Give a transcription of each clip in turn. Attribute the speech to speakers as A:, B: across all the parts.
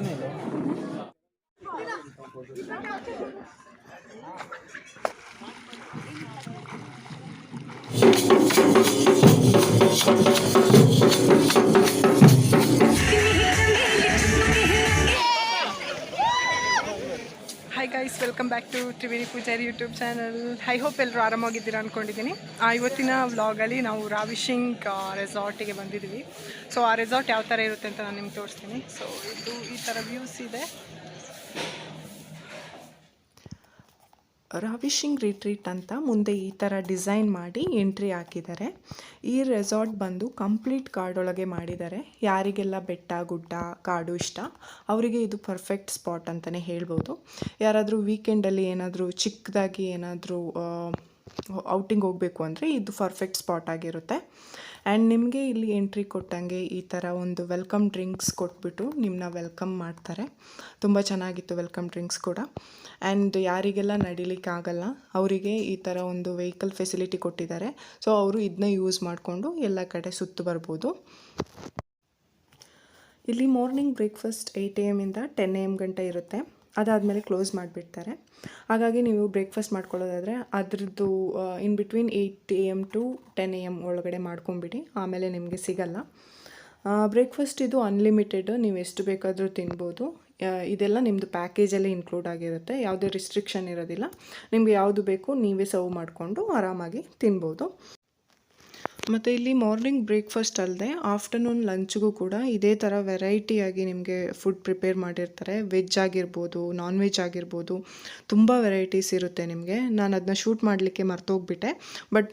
A: Hi guys, welcome back to Triveni Pujari YouTube channel. I hope ಎಲ್ಲರೂ ಆರಾಮಾಗಿದ್ದೀರಾ ಅಂದ್ಕೊಂಡಿದ್ದೀನಿ. ಇವತ್ತಿನ ವ್ಲಾಗಲ್ಲಿ ನಾವು ರಾವಿಶಿಂಗ್ ರೆಸಾರ್ಟಿಗೆ ಬಂದಿದ್ದೀವಿ. ಸೊ ಆ ರೆಸಾರ್ಟ್ ಯಾವ ಥರ ಇರುತ್ತೆ ಅಂತ ನಾನು ನಿಮ್ಗೆ ತೋರಿಸ್ತೀನಿ. ಸೊ ಇದು ಈ ಥರ ವ್ಯೂಸ್ ಇದೆ. ರಾವಿಶಿಂಗ್ ರಿಟ್ರೀಟ್ ಅಂತ ಮುಂದೆ ಈ ಥರ ಡಿಸೈನ್ ಮಾಡಿ ಎಂಟ್ರಿ ಹಾಕಿದ್ದಾರೆ. ಈ ರೆಸಾರ್ಟ್ ಬಂದು ಕಂಪ್ಲೀಟ್ ಕಾಡೊಳಗೆ ಮಾಡಿದ್ದಾರೆ. ಯಾರಿಗೆಲ್ಲ ಬೆಟ್ಟ ಗುಡ್ಡ ಕಾಡು ಇಷ್ಟ ಅವರಿಗೆ ಇದು ಪರ್ಫೆಕ್ಟ್ ಸ್ಪಾಟ್ ಅಂತಲೇ ಹೇಳ್ಬೋದು. ಯಾರಾದರೂ ವೀಕೆಂಡಲ್ಲಿ ಏನಾದರೂ ಚಿಕ್ಕದಾಗಿ ಏನಾದರೂ ಔಟಿಂಗ್ ಹೋಗಬೇಕು ಅಂದರೆ ಇದು ಪರ್ಫೆಕ್ಟ್ ಸ್ಪಾಟ್ ಆಗಿರುತ್ತೆ. ಆ್ಯಂಡ್ ನಿಮಗೆ ಇಲ್ಲಿ ಎಂಟ್ರಿ ಕೊಟ್ಟಂಗೆ ಈ ಥರ ಒಂದು ವೆಲ್ಕಮ್ ಡ್ರಿಂಕ್ಸ್ ಕೊಟ್ಬಿಟ್ಟು ನಿಮ್ಮನ್ನ ವೆಲ್ಕಮ್ ಮಾಡ್ತಾರೆ. ತುಂಬ ಚೆನ್ನಾಗಿತ್ತು ವೆಲ್ಕಮ್ ಡ್ರಿಂಕ್ಸ್ ಕೂಡ. ಆ್ಯಂಡ್ ಯಾರಿಗೆಲ್ಲ ನಡಿಲಿಕ್ಕಾಗಲ್ಲ ಅವರಿಗೆ ಈ ಥರ ಒಂದು ವೆಹಿಕಲ್ ಫೆಸಿಲಿಟಿ ಕೊಟ್ಟಿದ್ದಾರೆ. ಸೊ ಅವರು ಇದನ್ನ ಯೂಸ್ ಮಾಡಿಕೊಂಡು ಎಲ್ಲ ಕಡೆ ಸುತ್ತು ಬರ್ಬೋದು. ಇಲ್ಲಿ ಮಾರ್ನಿಂಗ್ ಬ್ರೇಕ್ಫಾಸ್ಟ್ 8 AM ಇಂದ 10 AM ಗಂಟೆ ಇರುತ್ತೆ. ಅದಾದಮೇಲೆ ಕ್ಲೋಸ್ ಮಾಡಿಬಿಡ್ತಾರೆ. ಹಾಗಾಗಿ ನೀವು ಬ್ರೇಕ್ಫಾಸ್ಟ್ ಮಾಡ್ಕೊಳ್ಳೋದಾದರೆ ಅದರದ್ದು in between 8 AM to 10 AM ಒಳಗಡೆ ಮಾಡ್ಕೊಂಬಿಡಿ, ಆಮೇಲೆ ನಿಮಗೆ ಸಿಗಲ್ಲ. ಬ್ರೇಕ್ಫಾಸ್ಟ್ ಇದು ಅನ್ಲಿಮಿಟೆಡ್, ನೀವು ಎಷ್ಟು ಬೇಕಾದರೂ ತಿನ್ಬೋದು. ಇದೆಲ್ಲ ನಿಮ್ಮದು ಪ್ಯಾಕೇಜಲ್ಲೇ ಇನ್ಕ್ಲೂಡ್ ಆಗಿರುತ್ತೆ. ಯಾವುದೇ ರಿಸ್ಟ್ರಿಕ್ಷನ್ ಇರೋದಿಲ್ಲ. ನಿಮಗೆ ಯಾವುದು ಬೇಕು ನೀವೇ ಸರ್ವ್ ಮಾಡಿಕೊಂಡು ಆರಾಮಾಗಿ ತಿನ್ಬೋದು. ಮತ್ತು ಇಲ್ಲಿ ಮಾರ್ನಿಂಗ್ ಬ್ರೇಕ್ಫಾಸ್ಟ್ ಅಲ್ಲದೆ ಆಫ್ಟರ್ನೂನ್ ಲಂಚ್ಗೂ ಕೂಡ ಇದೇ ಥರ ವೆರೈಟಿಯಾಗಿ ನಿಮಗೆ ಫುಡ್ ಪ್ರಿಪೇರ್ ಮಾಡಿರ್ತಾರೆ. ವೆಜ್ ಆಗಿರ್ಬೋದು, ನಾನ್ ವೆಜ್ ಆಗಿರ್ಬೋದು, ತುಂಬ ವೆರೈಟೀಸ್ ಇರುತ್ತೆ ನಿಮಗೆ. ನಾನು ಅದನ್ನ ಶೂಟ್ ಮಾಡಲಿಕ್ಕೆ ಮರ್ತೋಗ್ಬಿಟ್ಟೆ, ಬಟ್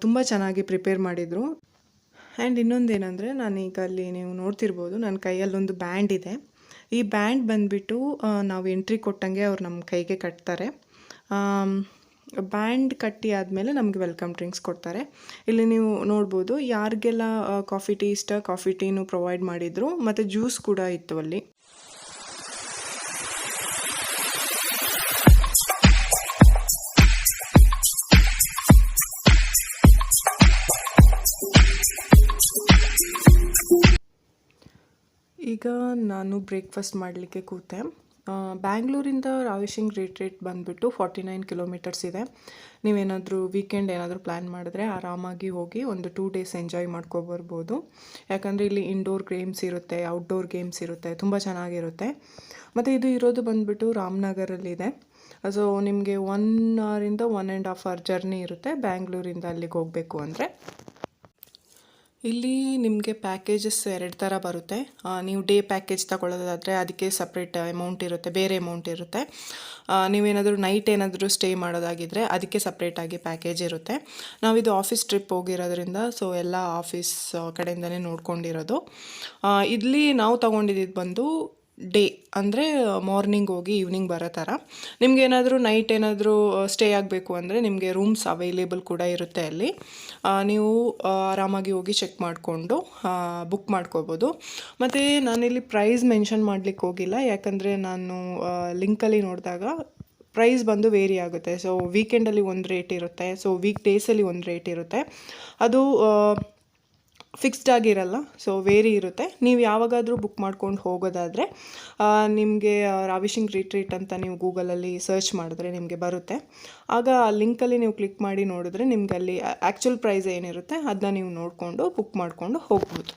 A: ತುಂಬ ಚೆನ್ನಾಗಿ ಪ್ರಿಪೇರ್ ಮಾಡಿದರು. ಆ್ಯಂಡ್ ಇನ್ನೊಂದೇನೆಂದರೆ, ನಾನೀಗ ಅಲ್ಲಿ ನೀವು ನೋಡ್ತಿರ್ಬೋದು ನನ್ನ ಕೈಯಲ್ಲೊಂದು ಬ್ಯಾಂಡ್ ಇದೆ. ಈ ಬ್ಯಾಂಡ್ ಬಂದುಬಿಟ್ಟು ನಾವು ಎಂಟ್ರಿ ಕೊಟ್ಟಂಗೆ ಅವ್ರು ನಮ್ಮ ಕೈಗೆ ಕಟ್ತಾರೆ. ಬ್ಯಾಂಡ್ ಕಟ್ಟಿ ಆದಮೇಲೆ ನಮಗೆ ವೆಲ್ಕಮ್ ಡ್ರಿಂಕ್ಸ್ ಕೊಡ್ತಾರೆ. ಇಲ್ಲಿ ನೀವು ನೋಡ್ಬೋದು ಯಾರಿಗೆಲ್ಲ ಕಾಫಿ ಟೀ ಇಷ್ಟ ಕಾಫಿ ಟೀನು ಪ್ರೊವೈಡ್ ಮಾಡಿದರು, ಮತ್ತು ಜ್ಯೂಸ್ ಕೂಡ ಇತ್ತು ಅಲ್ಲಿ. ಈಗ ನಾನು ಬ್ರೇಕ್ಫಾಸ್ಟ್ ಮಾಡಲಿಕ್ಕೆ ಕೂತೆ. ಬ್ಯಾಂಗ್ಳೂರಿಂದ ರಾವಿಶಿಂಗ್ ರಿಟ್ರೀಟ್ ಬಂದುಬಿಟ್ಟು 49 ಕಿಲೋಮೀಟರ್ಸ್ ಇದೆ. ನೀವೇನಾದರೂ ವೀಕೆಂಡ್ ಏನಾದರೂ ಪ್ಲ್ಯಾನ್ ಮಾಡಿದ್ರೆ ಆರಾಮಾಗಿ ಹೋಗಿ ಒಂದು 2 days ಎಂಜಾಯ್ ಮಾಡ್ಕೊಬರ್ಬೋದು. ಯಾಕಂದರೆ ಇಲ್ಲಿ ಇಂಡೋರ್ ಗೇಮ್ಸ್ ಇರುತ್ತೆ, ಔಟ್ಡೋರ್ ಗೇಮ್ಸ್ ಇರುತ್ತೆ, ತುಂಬ ಚೆನ್ನಾಗಿರುತ್ತೆ. ಮತ್ತು ಇದು ಇರೋದು ಬಂದುಬಿಟ್ಟು ರಾಮನಗರಲ್ಲಿದೆ. ಸೊ ನಿಮಗೆ 1 hour 1.5 hour ಜರ್ನಿ ಇರುತ್ತೆ ಬ್ಯಾಂಗ್ಳೂರಿಂದ ಅಲ್ಲಿಗೆ ಹೋಗಬೇಕು ಅಂದರೆ. ಇಲ್ಲಿ ನಿಮಗೆ ಪ್ಯಾಕೇಜಸ್ 2 ಥರ ಬರುತ್ತೆ. ನೀವು ಡೇ ಪ್ಯಾಕೇಜ್ ತಗೊಳ್ಳೋದಾದರೆ ಅದಕ್ಕೆ ಸಪ್ರೇಟ್ ಅಮೌಂಟ್ ಇರುತ್ತೆ, ಬೇರೆ ಅಮೌಂಟ್ ಇರುತ್ತೆ. ನೀವೇನಾದರೂ ನೈಟ್ ಏನಾದರೂ ಸ್ಟೇ ಮಾಡೋದಾಗಿದ್ದರೆ ಅದಕ್ಕೆ ಸಪ್ರೇಟಾಗಿ ಪ್ಯಾಕೇಜ್ ಇರುತ್ತೆ. ನಾವಿದು ಆಫೀಸ್ ಟ್ರಿಪ್ ಹೋಗಿರೋದ್ರಿಂದ ಸೊ ಎಲ್ಲ ಆಫೀಸ್ ಕಡೆಯಿಂದನೇ ನೋಡ್ಕೊಂಡಿರೋದು. ಇಲ್ಲಿ ನಾವು ತೊಗೊಂಡಿದ್ದು ಬಂದು ಡೇ ಅಂದರೆ ಮಾರ್ನಿಂಗ್ ಹೋಗಿ ಈವ್ನಿಂಗ್ ಬರೋ ಥರ. ನಿಮಗೇನಾದರೂ ನೈಟ್ ಏನಾದರೂ ಸ್ಟೇ ಆಗಬೇಕು ಅಂದರೆ ನಿಮಗೆ ರೂಮ್ಸ್ ಅವೈಲೇಬಲ್ ಕೂಡ ಇರುತ್ತೆ ಅಲ್ಲಿ. ನೀವು ಆರಾಮಾಗಿ ಹೋಗಿ ಚೆಕ್ ಮಾಡಿಕೊಂಡು ಬುಕ್ ಮಾಡ್ಕೋಬೋದು. ಮತ್ತು ನಾನಿಲ್ಲಿ ಪ್ರೈಸ್ ಮೆನ್ಷನ್ ಮಾಡಲಿಕ್ಕೆ ಹೋಗಿಲ್ಲ, ಯಾಕಂದರೆ ನಾನು ಲಿಂಕಲ್ಲಿ ನೋಡಿದಾಗ ಪ್ರೈಸ್ ಬಂದು ವೇರಿ ಆಗುತ್ತೆ. ಸೊ ವೀಕೆಂಡಲ್ಲಿ ಒಂದು ರೇಟ್ ಇರುತ್ತೆ, ಸೊ ವೀಕ್ ಡೇಸಲ್ಲಿ ಒಂದು ರೇಟ್ ಇರುತ್ತೆ. ಅದು ಫಿಕ್ಸ್ಡ್ ಆಗಿರಲ್ಲ, ಸೊ ವೇರಿ ಇರುತ್ತೆ. ನೀವು ಯಾವಾಗಾದರೂ ಬುಕ್ ಮಾಡ್ಕೊಂಡು ಹೋಗೋದಾದರೆ ನಿಮಗೆ ರಾವಿಶಿಂಗ್ ರಿಟ್ರೀಟ್ ಅಂತ ನೀವು ಗೂಗಲಲ್ಲಿ ಸರ್ಚ್ ಮಾಡಿದ್ರೆ ನಿಮಗೆ ಬರುತ್ತೆ. ಆಗ ಆ ಲಿಂಕಲ್ಲಿ ನೀವು ಕ್ಲಿಕ್ ಮಾಡಿ ನೋಡಿದ್ರೆ ನಿಮಗೆ ಅಲ್ಲಿ ಆ್ಯಕ್ಚುಲ್ ಪ್ರೈಸ್ ಏನಿರುತ್ತೆ ಅದನ್ನ ನೀವು ನೋಡಿಕೊಂಡು ಬುಕ್ ಮಾಡಿಕೊಂಡು ಹೋಗ್ಬೋದು.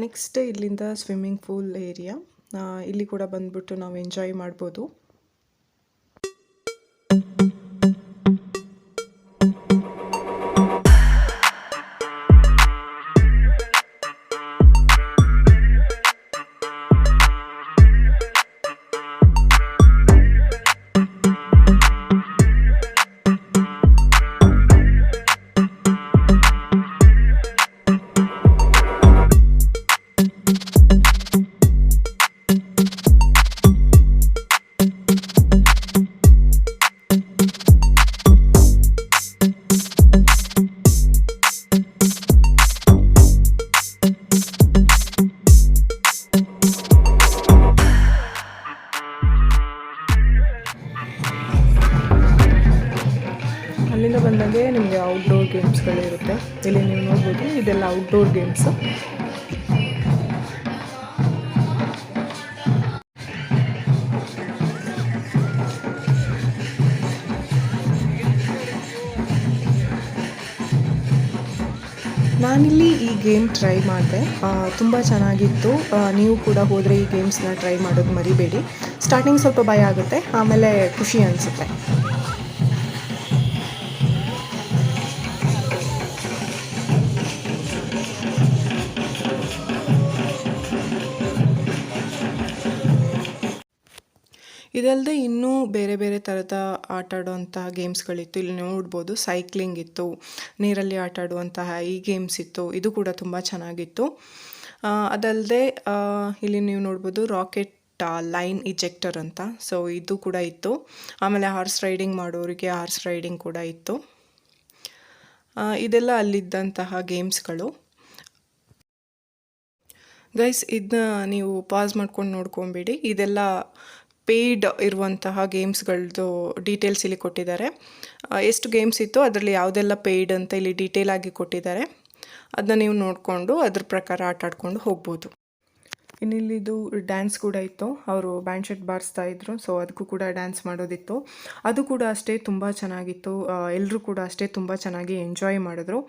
A: ನೆಕ್ಸ್ಟ್ ಇಲ್ಲಿಂದ ಸ್ವಿಮ್ಮಿಂಗ್ ಪೂಲ್ ಏರಿಯಾ, ಇಲ್ಲಿ ಕೂಡ ಬಂದ್ಬಿಟ್ಟು ನಾವು ಎಂಜಾಯ್ ಮಾಡ್ಬೋದು. ಅಲ್ಲಿಂದ ಬಂದಾಗೆ ನಿಮಗೆ ಔಟ್ಡೋರ್ ಗೇಮ್ಸ್ಗಳಿರುತ್ತೆ. ಇಲ್ಲಿ ನೀವು ನೋಡ್ಬೋದು, ಇದೆಲ್ಲ ಔಟ್ಡೋರ್ ಗೇಮ್ಸ್. ನಾನಿಲ್ಲಿ ಈ ಗೇಮ್ ಟ್ರೈ ಮಾಡಿದೆ, ತುಂಬ ಚೆನ್ನಾಗಿತ್ತು. ನೀವು ಕೂಡ ಹೋದರೆ ಈ ಗೇಮ್ಸ್ನ ಟ್ರೈ ಮಾಡೋದು ಮರಿಬೇಡಿ. ಸ್ಟಾರ್ಟಿಂಗ್ ಸ್ವಲ್ಪ ಭಯ ಆಗುತ್ತೆ, ಆಮೇಲೆ ಖುಷಿ ಅನಿಸುತ್ತೆ. ಇದಲ್ಲದೆ ಇನ್ನೂ ಬೇರೆ ಬೇರೆ ಥರದ ಆಟ ಆಡುವಂತಹ ಗೇಮ್ಸ್ಗಳಿತ್ತು. ಇಲ್ಲಿ ನೋಡ್ಬೋದು, ಸೈಕ್ಲಿಂಗ್ ಇತ್ತು, ನೀರಲ್ಲಿ ಆಟ ಆಡುವಂತಹ ಈ ಗೇಮ್ಸ್ ಇತ್ತು. ಇದು ಕೂಡ ತುಂಬ ಚೆನ್ನಾಗಿತ್ತು. ಅದಲ್ಲದೆ ಇಲ್ಲಿ ನೀವು ನೋಡ್ಬೋದು ರಾಕೆಟ್ ಲೈನ್ ಇಜೆಕ್ಟರ್ ಅಂತ, ಸೊ ಇದು ಕೂಡ ಇತ್ತು. ಆಮೇಲೆ ಹಾರ್ಸ್ ರೈಡಿಂಗ್ ಮಾಡೋರಿಗೆ ಹಾರ್ಸ್ ರೈಡಿಂಗ್ ಕೂಡ ಇತ್ತು. ಇದೆಲ್ಲ ಅಲ್ಲಿದ್ದಂತಹ ಗೇಮ್ಸ್ಗಳು. ಗೈಸ್, ಇದನ್ನ ನೀವು ಪಾಸ್ ಮಾಡ್ಕೊಂಡು ನೋಡ್ಕೊಬೇಡಿ. ಇದೆಲ್ಲ ಪೇಯ್ಡ್ ಇರುವಂತಹ ಗೇಮ್ಸ್ಗಳದ್ದು ಡೀಟೇಲ್ಸ್ ಇಲ್ಲಿ ಕೊಟ್ಟಿದ್ದಾರೆ. ಎಷ್ಟು ಗೇಮ್ಸ್ ಇತ್ತು, ಅದರಲ್ಲಿ ಯಾವುದೆಲ್ಲ ಪೇಯ್ಡ್ ಅಂತ ಇಲ್ಲಿ ಡೀಟೇಲ್ ಆಗಿ ಕೊಟ್ಟಿದ್ದಾರೆ. ಅದನ್ನ ನೀವು ನೋಡಿಕೊಂಡು ಅದ್ರ ಪ್ರಕಾರ ಆಟ ಆಡ್ಕೊಂಡು ಹೋಗ್ಬೋದು. ಇನ್ನಿಲ್ಲಿದು ಡ್ಯಾನ್ಸ್ ಕೂಡ ಇತ್ತು. ಅವರು ಬ್ಯಾಂಡ್ ಶೆಟ್ ಬಾರಿಸ್ತಾ ಇದ್ರು, ಸೊ ಅದಕ್ಕೂ ಕೂಡ ಡ್ಯಾನ್ಸ್ ಮಾಡೋದಿತ್ತು. ಅದು ಕೂಡ ಅಷ್ಟೇ ತುಂಬ ಚೆನ್ನಾಗಿತ್ತು. ಎಲ್ಲರೂ ಕೂಡ ಅಷ್ಟೇ ತುಂಬ ಚೆನ್ನಾಗಿ ಎಂಜಾಯ್ ಮಾಡಿದ್ರು.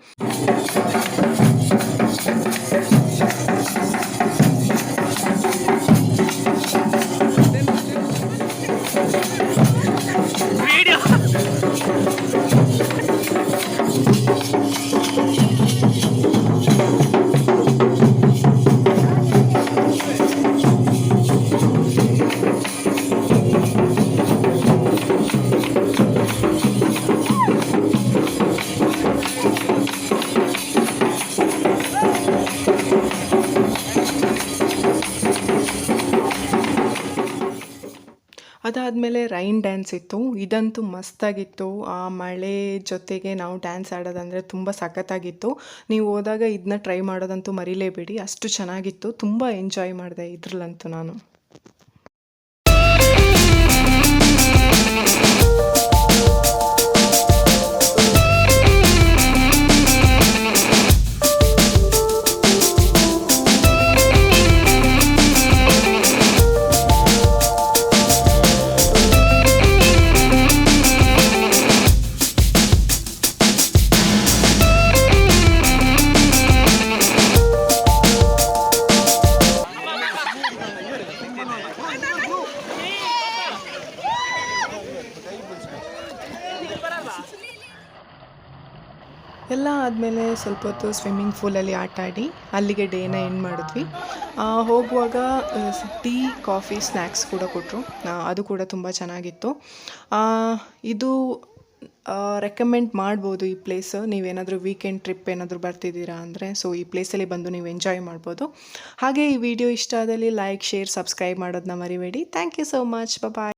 A: ಅದಾದಮೇಲೆ ರೈನ್ ಡ್ಯಾನ್ಸ್ ಇತ್ತು. ಇದಂತೂ ಮಸ್ತಾಗಿತ್ತು. ಆ ಮಳೆ ಜೊತೆಗೆ ನಾವು ಡ್ಯಾನ್ಸ್ ಆಡೋದಂದರೆ ತುಂಬ ಸಖತ್ತಾಗಿತ್ತು. ನೀವು ಹೋದಾಗ ಇದನ್ನ ಟ್ರೈ ಮಾಡೋದಂತೂ ಮರಿಲೇಬೇಡಿ, ಅಷ್ಟು ಚೆನ್ನಾಗಿತ್ತು. ತುಂಬ ಎಂಜಾಯ್ ಮಾಡಿದೆ ಇದರಲ್ಲಂತೂ ನಾನು. ಎಲ್ಲ ಆದಮೇಲೆ ಸ್ವಲ್ಪ ಹೊತ್ತು ಸ್ವಿಮ್ಮಿಂಗ್ ಪೂಲಲ್ಲಿ ಆಟ ಆಡಿ ಅಲ್ಲಿಗೆ ಡೇನ ಎಂಡ್ ಮಾಡಿದ್ವಿ. ಹೋಗುವಾಗ ಟೀ, ಕಾಫಿ, ಸ್ನ್ಯಾಕ್ಸ್ ಕೂಡ ಕೊಟ್ಟರು. ಅದು ಕೂಡ ತುಂಬ ಚೆನ್ನಾಗಿತ್ತು. ಇದು ರೆಕಮೆಂಡ್ ಮಾಡ್ಬೋದು ಈ ಪ್ಲೇಸ್. ನೀವೇನಾದರೂ ವೀಕೆಂಡ್ ಟ್ರಿಪ್ ಏನಾದರೂ ಬರ್ತಿದ್ದೀರಾ ಅಂದರೆ ಸೊ ಈ ಪ್ಲೇಸಲ್ಲಿ ಬಂದು ನೀವು ಎಂಜಾಯ್ ಮಾಡ್ಬೋದು. ಹಾಗೆ ಈ ವಿಡಿಯೋ ಇಷ್ಟ ಆದಲ್ಲಿ ಲೈಕ್, ಶೇರ್, ಸಬ್ಸ್ಕ್ರೈಬ್ ಮಾಡೋದನ್ನ ಮರಿಬೇಡಿ. Thank you so much. Bye.